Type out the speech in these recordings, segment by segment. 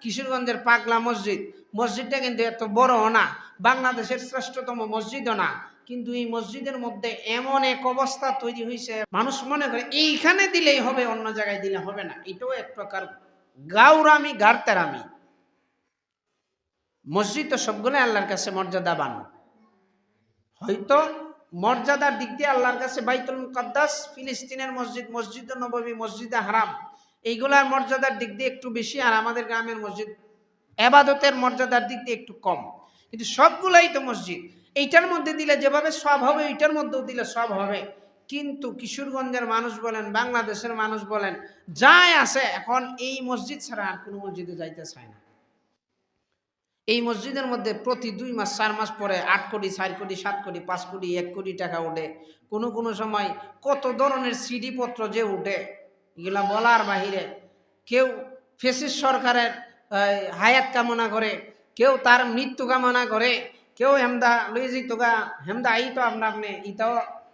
কিশোরগঞ্জের পাগলা মসজিদ, মসজিদটা কিন্তু এত বড় না, বাংলাদেশের শ্রেষ্ঠতম মসজিদও না, কিন্তু এই মসজিদের মধ্যে এমন এক অবস্থা তৈরি হয়েছে, মানুষ মনে করে এইখানে দিলেই হবে, অন্য জায়গায় দিলে হবে না। এটাও এক প্রকার গাউরামি, গারতেরামি। মসজিদ তো সবগুলো আল্লাহর কাছে মর্যাদাবান, হয়তো মর্যাদার দিক দিয়ে আল্লাহর কাছে বাইতুল মুকাদ্দাস, ফিলিস্তিনের মসজিদ, মসজিদে নববী, মসজিদে হারাম, এইগুলার মর্যাদার দিক দিয়ে একটু বেশি, আর আমাদের গ্রামের মসজিদ ইবাদতের মর্যাদার দিক দিয়ে একটু কম, কিন্তু সবগুলাই তো মসজিদ। এইটার মধ্যে দিলে যেভাবে সব হবে, এইটার মধ্যেও দিলে সব হবে। কিন্তু কিশোরগঞ্জের মানুষ বলেন, বাংলাদেশের মানুষ বলেন, যাই আছে এখন এই মসজিদ ছাড়া আর কোনো মসজিদে যাইতে চায় না। এই মসজিদের মধ্যে প্রতি 2 মাস 4 মাস পরে 8 কোটি, 4 কোটি, 7 কোটি, 5 কোটি, 1 কোটি টাকা ওঠে। কোনো সময় কত ধরনের সিডি পত্র যে উঠে, এগুলা বলার বাহিরে। কেউ ফেসিস সরকারের হায়াত কামনা করে, কেউ তার মৃত্যু কামনা করে, কেউ হেমদা লইজি তোগা হেমদা এই তো আপনি ইটাও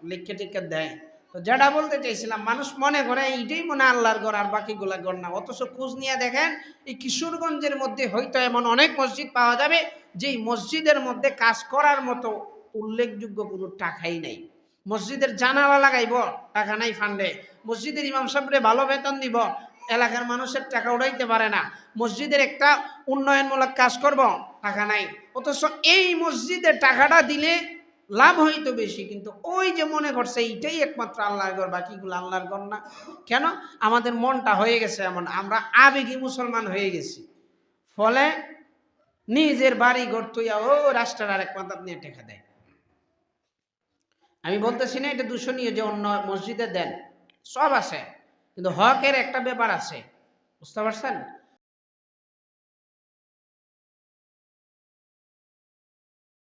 লিখে টিকে দেয়। তো যেটা বলতে চাইছিলাম, মানুষ মনে করে এইটাই মনে আল্লাহর ঘর, আর বাকিগুলা ঘর না। অথচ খোঁজ নিয়ে দেখেন, এই কিশোরগঞ্জের মধ্যে হয়তো এমন অনেক মসজিদ পাওয়া যাবে যেই মসজিদের মধ্যে কাজ করার মতো উল্লেখযোগ্য কোনো টাকাই নাই। মসজিদের জানালা লাগাইব, টাকা নাই ফান্ডে। মসজিদের ইমাম সাহেবরে ভালো বেতন দিব, এলাকার মানুষের টাকা উঠাইতে পারে না। মসজিদের একটা উন্নয়নমূলক কাজ করব, টাকা নাই। অথচ এই মসজিদে টাকাটা দিলে লাভ হইতো বেশি, কিন্তু ওই যে মনে করছে এইটাই একমাত্র আল্লাহর ঘর, বাকিগুলো আল্লাহর ঘর না। কেন? আমাদের মনটা হয়ে গেছে এমন, আমরা আবেগী মুসলমান হয়ে গেছি। ফলে নিজের বাড়ি ঘর তুইয়া ও রাষ্ট্রের আরেক মাথাত নিয়ে টেকা দেয়। আমি বলতেছি না এটা দূষণীয় যে অন্য মসজিদে দেন, সব আছে, কিন্তু হকের একটা ব্যাপার আছে, বুঝতে পারছেন?